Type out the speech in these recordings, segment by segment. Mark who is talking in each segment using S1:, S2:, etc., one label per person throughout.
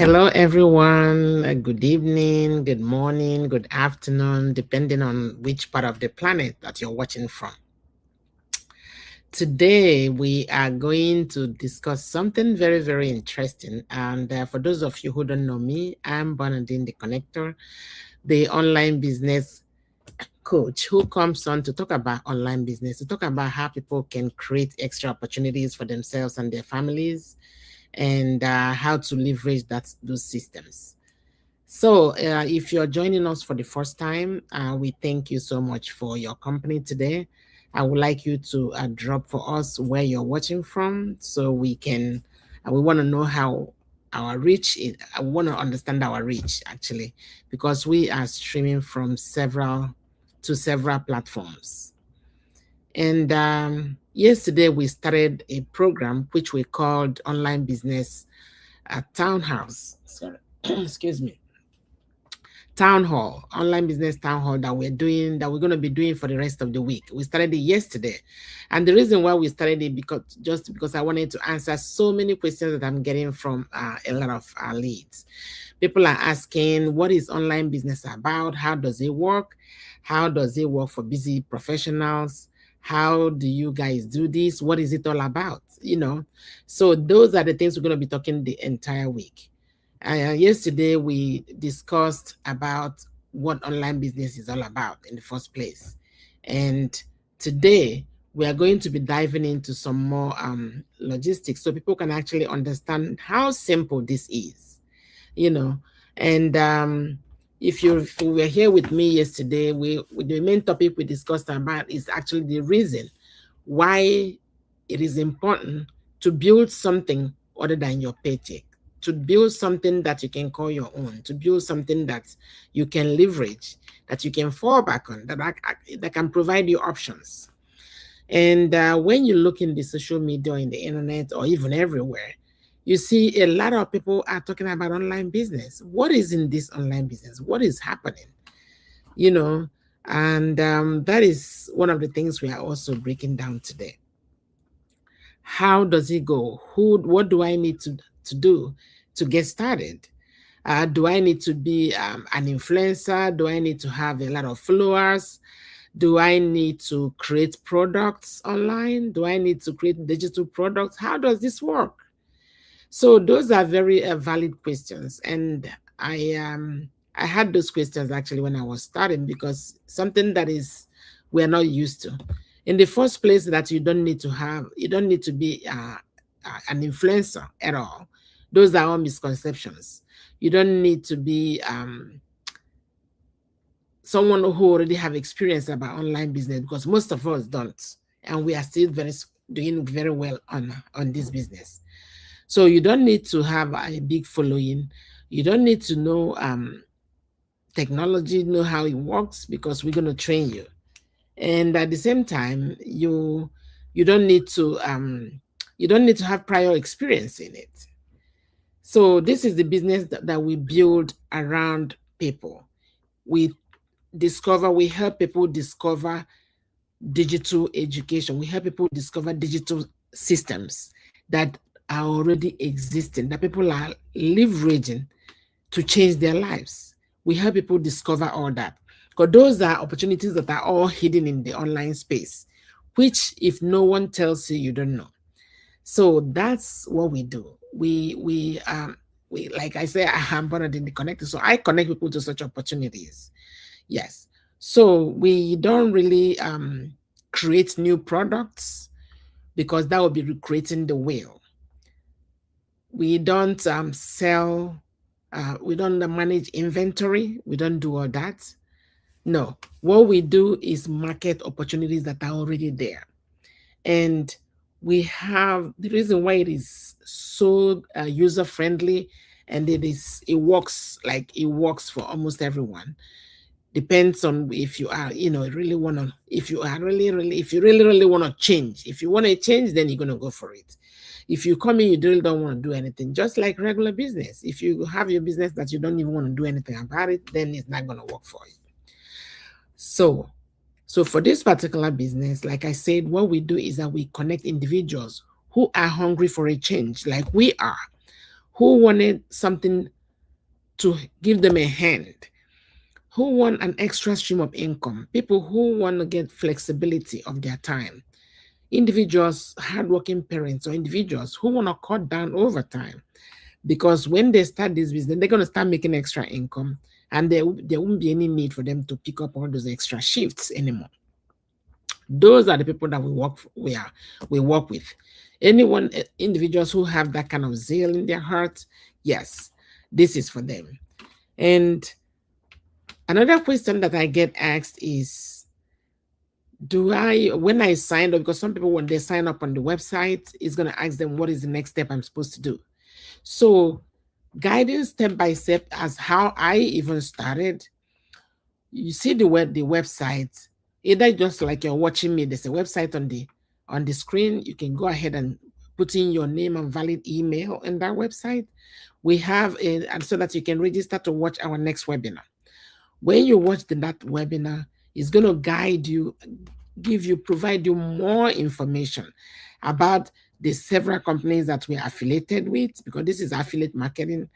S1: Hello, everyone. Good evening, good morning, good afternoon, depending on which part of the planet that you're watching from. Today, we are going to discuss something very, very interesting. And for those of you who don't know me, I'm Bernadine the Connector, the online business coach who comes on to talk about online business, to talk about how people can create extra opportunities for themselves and their families, and how to leverage those systems. So, if you're joining us for the first time, we thank you so much for your company today. I would like you to drop for us where you're watching from so we can, we want to know how our reach is. I want to understand our reach actually, because we are streaming from several platforms. And yesterday we started a program which we called Online Business Townhouse. Sorry, excuse me, town hall, online business town hall that we're going to be doing for the rest of the week. We started it yesterday. And the reason why we started it because I wanted to answer so many questions that I'm getting from a lot of leads. People are asking, what is online business about? How does it work? How does it work for busy professionals? How do you guys do this? What is it all about? So those are the things we're going to be talking the entire week. Yesterday, we discussed about what online business is all about in the first place. And today, we are going to be diving into some more logistics so people can actually understand how simple this is, you know. And if you were here with me yesterday, the main topic we discussed about is actually the reason why it is important to build something other than your paycheck, to build something that you can call your own, to build something that you can leverage, that you can fall back on, that can provide you options. And when you look in the social media, in the internet, or even everywhere, you see a lot of people are talking about online business. What is in this online business? What is happening? You know, and that is one of the things we are also breaking down today. How does it go? What do I need to do to get started? Do I need to be an influencer? Do I need to have a lot of followers? Do I need to create products online? Do I need to create digital products? How does this work? So those are very valid questions, and I had those questions actually when I was starting, because something that is we're not used to. In the first place, that you don't need to be an influencer at all. Those are all misconceptions. You don't need to be someone who already have experience about online business, because most of us don't, and we are still doing very well on this business. So you don't need to have a big following. You don't need to know technology, know how it works, because we're going to train you. And at the same time, you don't need to have prior experience in it. So this is the business that we build around people. We we help people discover digital education. We help people discover digital systems that are already existing, that people are leveraging to change their lives. We help people discover all that. Because those are opportunities that are all hidden in the online space, which if no one tells you, you don't know. So that's what we do. We like I say, I'm Bernadine the Connector. So I connect people to such opportunities. Yes. So we don't really create new products, because that would be recreating the wheel. We don't sell, we don't manage inventory. We don't do all that. No, what we do is market opportunities that are already there. And we have the reason why it is so user friendly, and it works for almost everyone. Depends on if you are, really want to, if you are if you really want to change. If you want to change, then you're going to go for it. If you come in, you really don't want to do anything, just like regular business. If you have your business that you don't even want to do anything about it, then it's not going to work for you. So for this particular business, like I said, what we do is that we connect individuals who are hungry for a change, like we are, who wanted something to give them a hand, who want an extra stream of income, people who want to get flexibility of their time, individuals, hardworking parents, or individuals who want to cut down overtime. Because when they start this business, they're going to start making extra income, and there won't be any need for them to pick up all those extra shifts anymore. Those are the people that we work with. Anyone, individuals who have that kind of zeal in their heart, yes, this is for them. And another question that I get asked is, when I signed up, because some people, when they sign up on the website, it's going to ask them what is the next step I'm supposed to do. So guiding step by step as how I even started. You see the website, either just like you're watching me, there's a website on the screen. You can go ahead and put in your name and valid email in that website. We have and so that you can register to watch our next webinar. When you watch that webinar, it's going to guide you, provide you more information about the several companies that we are affiliated with, because this is affiliate marketing.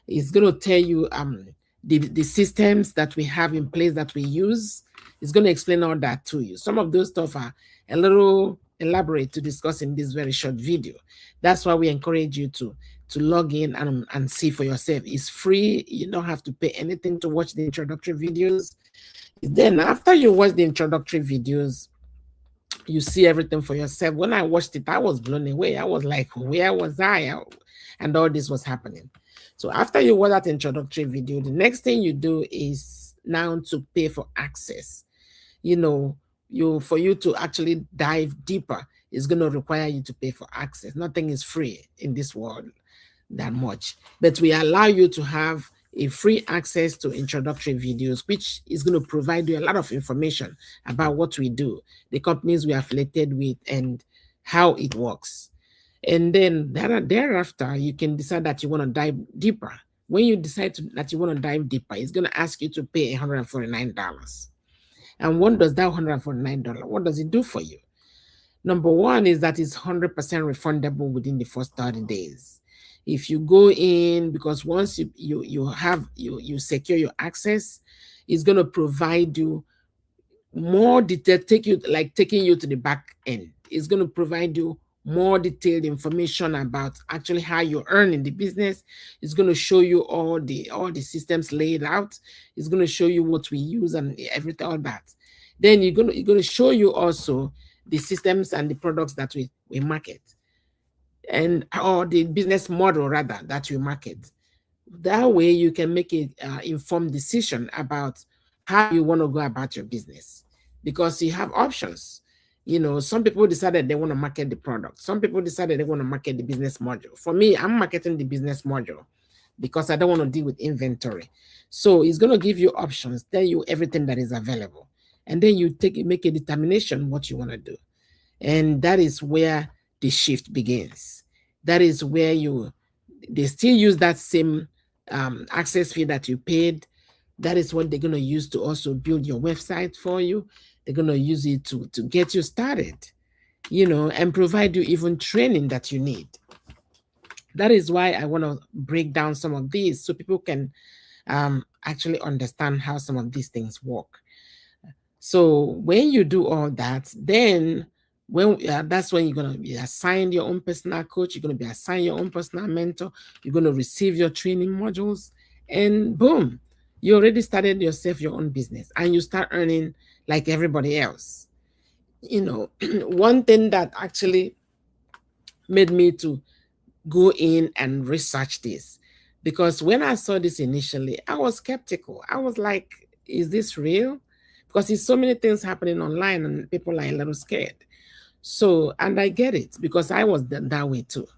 S1: It's going to tell you the systems that we have in place that we use. It's going to explain all that to you. Some of those stuff are a little elaborate to discuss in this very short video. That's why we encourage you to log in and see for yourself. It's free. You don't have to pay anything to watch the introductory videos. Then after you watch the introductory videos, you see everything for yourself. When I watched it, I was blown away. I was like, where was I? And all this was happening. So after you watch that introductory video, the next thing you do is now to pay for access. For you to actually dive deeper, it's going to require you to pay for access. Nothing is free in this world that much, but we allow you to have a free access to introductory videos, which is going to provide you a lot of information about what we do, the companies we are affiliated with, and how it works. And then thereafter, you can decide that you want to dive deeper. When you decide that you want to dive deeper, it's going to ask you to pay $149. And what does that $149, what does it do for you? Number one is that it's 100% refundable within the first 30 days. If you go in, because once you secure your access, it's going to provide you more detail, taking you to the back end. It's going to provide you more detailed information about actually how you earn in the business. It's going to show you all the systems laid out. It's going to show you what we use and everything, all that. Then it's going to show you also the systems and the products that we market, or the business model rather that we market. That way you can make an informed decision about how you want to go about your business, because you have options. Some people decided they want to market the product. Some people decided they want to market the business module. For me, I'm marketing the business module because I don't want to deal with inventory. So it's going to give you options, tell you everything that is available. And then you make a determination what you want to do. And that is where the shift begins. That is where they still use that same access fee that you paid. That is what they're going to use to also build your website for you. They're going to use it to get you started, and provide you even training that you need. That is why I want to break down some of these so people can actually understand how some of these things work. So when you do all that, then that's when you're going to be assigned your own personal coach. You're going to be assigned your own personal mentor. You're going to receive your training modules, and boom, you already started yourself your own business, and you start earning like everybody else. One thing that actually made me to go in and research this, because when I saw this initially, I was skeptical. I was like, is this real? Because there's so many things happening online and people are a little scared. So, and I get it, because I was that way too.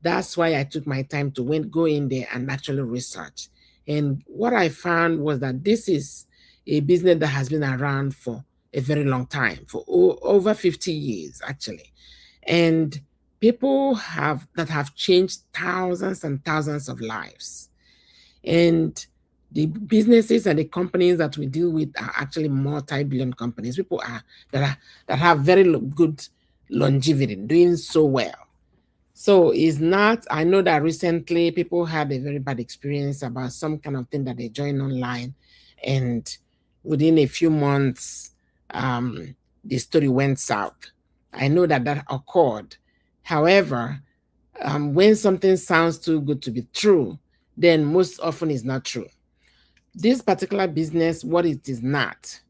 S1: That's why I took my time to go in there and actually research. And what I found was that this is a business that has been around for a very long time, for over 50 years, actually. And people that have changed thousands and thousands of lives. And the businesses and the companies that we deal with are actually multi-billion companies. People that have very good longevity, doing so well. So it's not, I know that recently people had a very bad experience about some kind of thing that they joined online, and within a few months, the story went south. I know that that occurred. However, when something sounds too good to be true, then most often it's not true. This particular business, what it is not,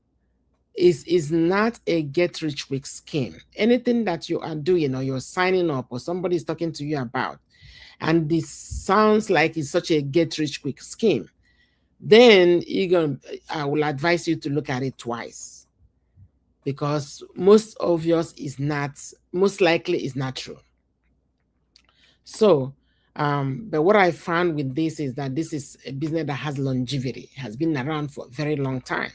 S1: is not a get rich quick scheme. Anything that you are doing or you're signing up or somebody is talking to you about, and this sounds like it's such a get rich quick scheme, then I will advise you to look at it twice, because most obvious is not, most likely is not true. So, but what I found with this is that this is a business that has longevity, has been around for a very long time,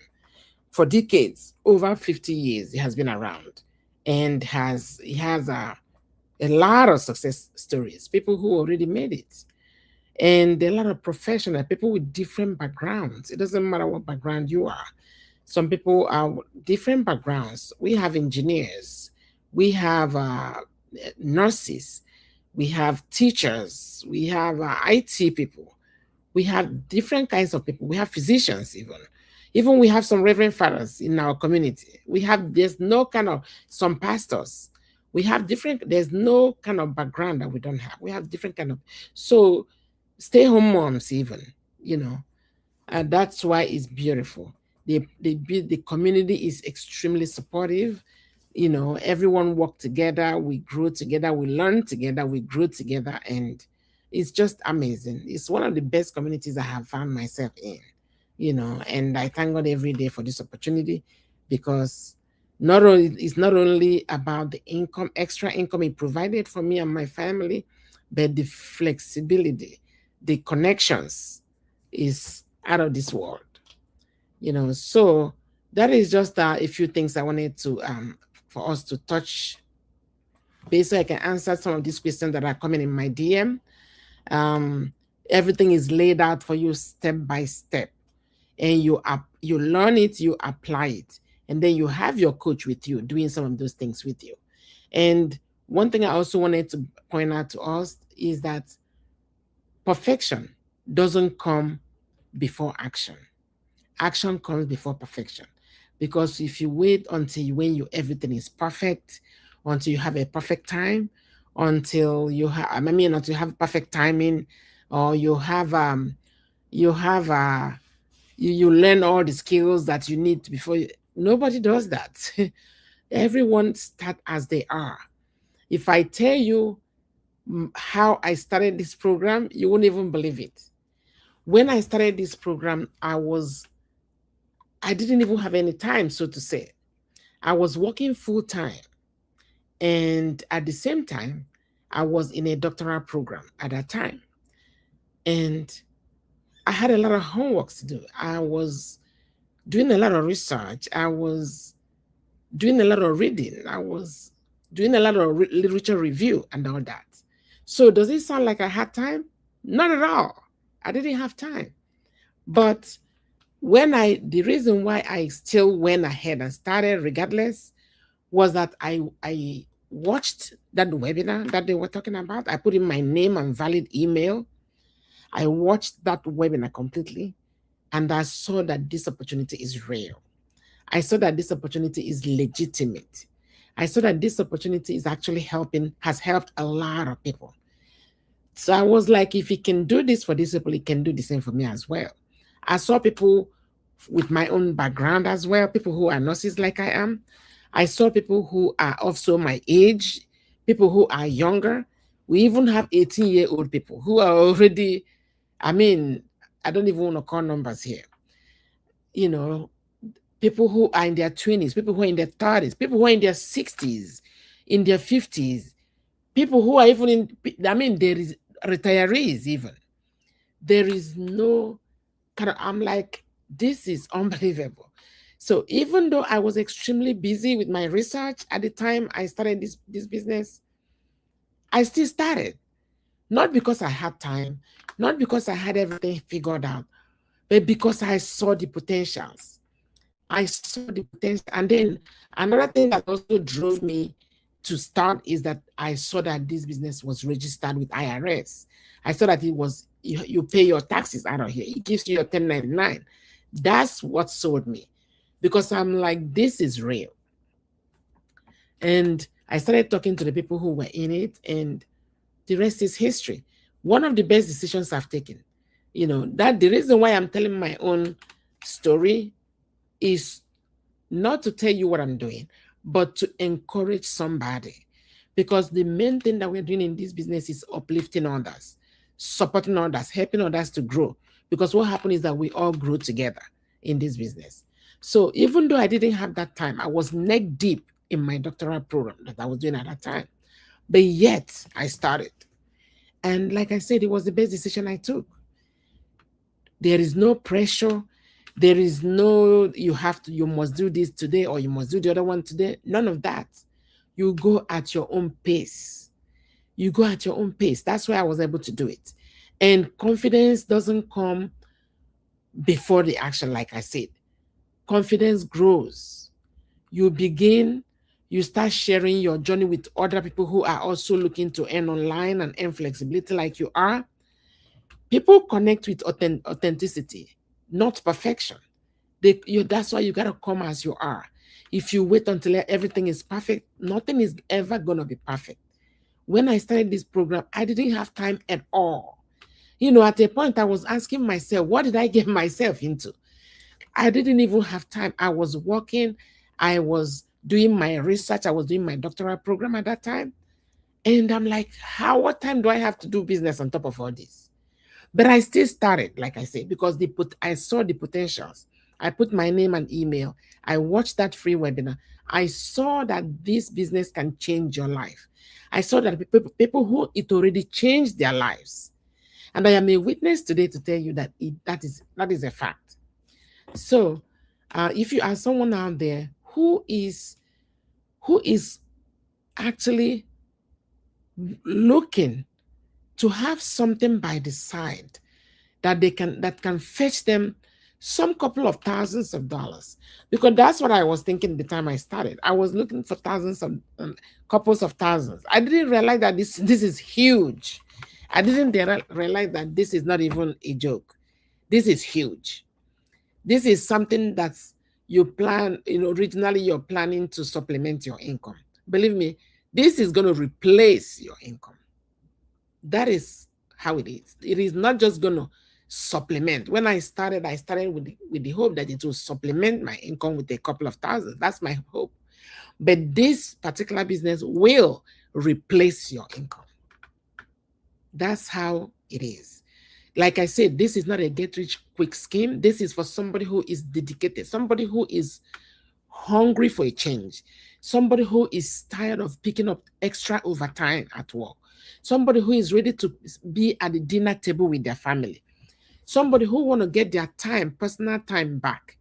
S1: for decades, over 50 years. It has been around, and it has a lot of success stories, people who already made it, and a lot of professional people with different backgrounds. It doesn't matter what background you are. Some people are different backgrounds. We have engineers, we have nurses, we have teachers, we have IT people, we have different kinds of people. We have physicians, even we have some reverend fathers in our community. There's no kind of, some pastors. We have different, there's no kind of background that we don't have. We have different kind of, so stay home moms even, you know, and that's why it's beautiful. The community is extremely supportive. You know, everyone work together, we grow together, we learn together, we grow together, and it's just amazing. It's one of the best communities I have found myself in, you know, and I thank God every day for this opportunity, because it's not only about the income, extra income it provided for me and my family, but the flexibility, the connections is out of this world, you know. So that is just a few things I wanted to for us to touch base, so I can answer some of these questions that are coming in my DM. Everything is laid out for you step by step, and you learn it, you apply it, and then you have your coach with you doing some of those things with you. And one thing I also wanted to point out to us is that perfection doesn't come before action. Action comes before perfection. Because if you wait until when everything is perfect, until you have a perfect time, until you have, until you have perfect timing, or you have you learn all the skills that you need before you, nobody does that. Everyone start as they are. If I tell you how I started this program, you won't even believe it. When I started this program, I didn't even have any time, so to say. I was working full time, and at the same time, I was in a doctoral program at that time, and I had a lot of homework to do. I was doing a lot of research. I was doing a lot of reading. I was doing a lot of literature review and all that. So does it sound like I had time? Not at all. I didn't have time. But the reason why I still went ahead and started regardless was that I watched that webinar that they were talking about. I put in my name and valid email. I watched that webinar completely, and I saw that this opportunity is real. I saw that this opportunity is legitimate. I saw that this opportunity is actually has helped a lot of people. So I was like, if he can do this for these people, he can do the same for me as well. I saw people with my own background as well, people who are nurses like I am. I saw people who are also my age, people who are younger. We even have 18-year-old people who are already, I don't even want to call numbers here. You know, people who are in their 20s, people who are in their 30s, people who are in their 60s, in their 50s, people who are even there is retirees even. There is no I'm like, this is unbelievable. So even though I was extremely busy with my research at the time I started this business, I still started. Not because I had time, not because I had everything figured out, but because I saw the potentials. I saw the potential. And then another thing that also drove me to start is that I saw that this business was registered with IRS. I saw that it was, you pay your taxes out of here. It gives you your 1099. That's what sold me, because I'm like, this is real. And I started talking to the people who were in it, and the rest is history. One of the best decisions I've taken. That the reason why I'm telling my own story is not to tell you what I'm doing, but to encourage somebody. Because the main thing that we're doing in this business is uplifting others, supporting others, helping others to grow. Because what happened is that we all grew together in this business. So even though I didn't have that time, I was neck deep in my doctoral program that I was doing at that time. But yet I started. And like I said, it was the best decision I took. There is no pressure. There is no, you must do this today or you must do the other one today. None of that. You go at your own pace. You go at your own pace. That's why I was able to do it. And confidence doesn't come before the action, like I said. Confidence grows. You start sharing your journey with other people who are also looking to earn online and earn flexibility like you are. People connect with authenticity, not perfection. That's why you got to come as you are. If you wait until everything is perfect, nothing is ever going to be perfect. When I started this program, I didn't have time at all. At a point, I was asking myself, what did I get myself into? I didn't even have time. I was working. I was doing my research. I was doing my doctoral program at that time. And I'm like, what time do I have to do business on top of all this? But I still started, like I said, because I saw the potentials. I put my name and email. I watched that free webinar. I saw that this business can change your life. I saw that people who it already changed their lives. And I am a witness today to tell you that that is a fact. So if you are someone out there who is actually looking to have something by the side that can fetch them some couple of thousands of dollars, because that's what I was thinking the time I started. I was looking for thousands of couples of thousands. I didn't realize that this is huge. I didn't realize that this is not even a joke. This is huge. This is something that's you plan, originally you're planning to supplement your income. Believe me, this is going to replace your income. That is how it is. It is not just going to supplement. When I started with the hope that it will supplement my income with a couple of thousands. That's my hope. But this particular business will replace your income. That's how it is. Like I said, this is not a get rich quick scheme. This is for somebody who is dedicated, somebody who is hungry for a change, somebody who is tired of picking up extra overtime at work, somebody who is ready to be at the dinner table with their family, somebody who want to get their time, personal time back.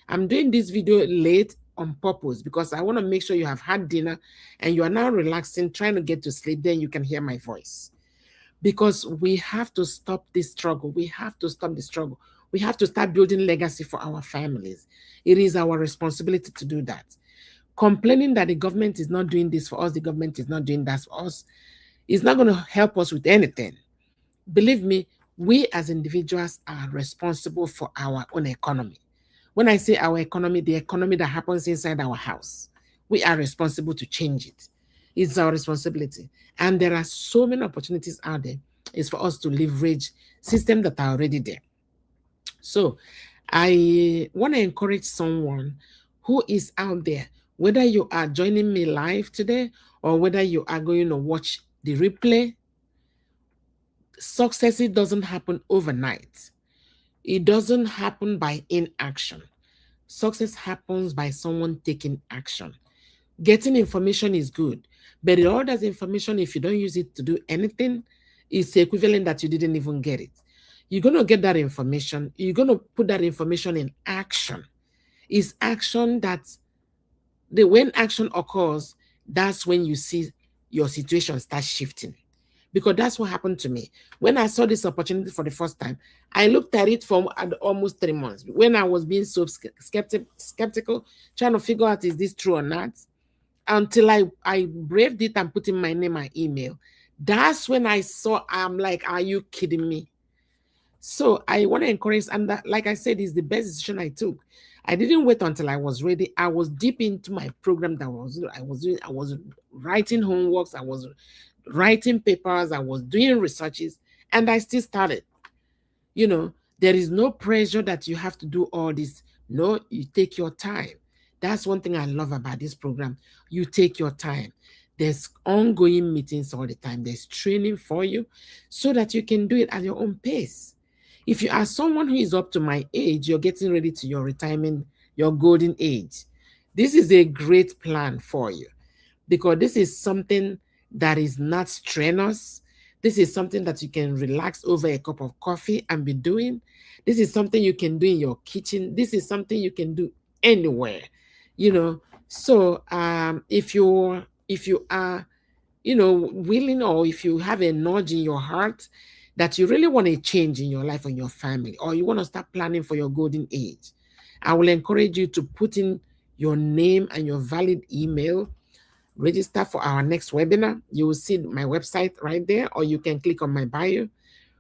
S1: I'm doing this video late on purpose because I want to make sure you have had dinner and you are now relaxing, trying to get to sleep. Then you can hear my voice. Because we have to stop this struggle. We have to stop the struggle. We have to start building legacy for our families. It is our responsibility to do that. Complaining that the government is not doing this for us, the government is not doing that for us, is not going to help us with anything. Believe me, we as individuals are responsible for our own economy. When I say our economy, the economy that happens inside our house, we are responsible to change it. It's our responsibility. And there are so many opportunities out there. It's for us to leverage systems that are already there. So I want to encourage someone who is out there, whether you are joining me live today or whether you are going to watch the replay. Success, it doesn't happen overnight. It doesn't happen by inaction. Success happens by someone taking action. Getting information is good, but all that information, if you don't use it to do anything, is the equivalent that you didn't even get it. You're going to get that information. You're going to put that information in action. It's action that, when action occurs, that's when you see your situation start shifting. Because that's what happened to me. When I saw this opportunity for the first time, I looked at it for almost 3 months. When I was being so skeptical, trying to figure out, is this true or not? until I braved it and put in my name and email. That's when I saw, I'm like, are you kidding me? So I want to encourage, and that, like I said, is the best decision I took. I didn't wait until I was ready. I was deep into my program that I was doing. I was writing homeworks. I was writing papers. I was doing researches, and I still started. You know, there is no pressure that you have to do all this. No, you take your time. That's one thing I love about this program. You take your time. There's ongoing meetings all the time. There's training for you so that you can do it at your own pace. If you are someone who is up to my age, you're getting ready to your retirement, your golden age, this is a great plan for you, because this is something that is not strenuous. This is something that you can relax over a cup of coffee and be doing. This is something you can do in your kitchen. This is something you can do anywhere, you know. So if you are, you know, willing, or if you have a nudge in your heart that you really want a change in your life and your family, or you want to start planning for your golden age, I will encourage you to put in your name and your valid email, register for our next webinar. You will see my website right there, or you can click on my bio,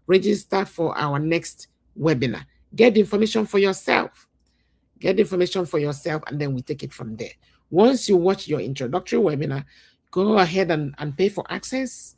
S1: register for our next webinar. Get the information for yourself. Get the information for yourself, and then we take it from there. Once you watch your introductory webinar, go ahead and pay for access,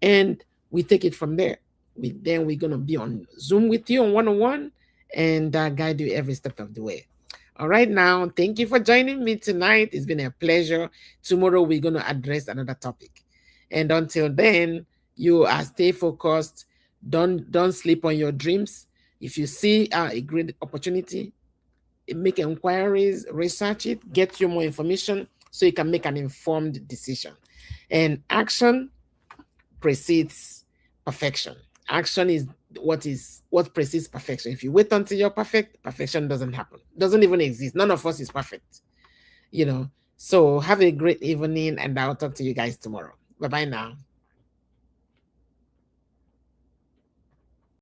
S1: and we take it from there. Then we're going to be on Zoom with you on one-on-one and guide you every step of the way. All right, now, thank you for joining me tonight. It's been a pleasure. Tomorrow, we're going to address another topic. And until then, you are stay focused. Don't sleep on your dreams. If you see a great opportunity, make inquiries, research it, get you more information so you can make an informed decision. And action precedes perfection. Action is what precedes perfection. If you wait until you're perfect, perfection doesn't happen. Doesn't even exist. None of us is perfect. You know. So have a great evening, and I'll talk to you guys tomorrow. Bye-bye now.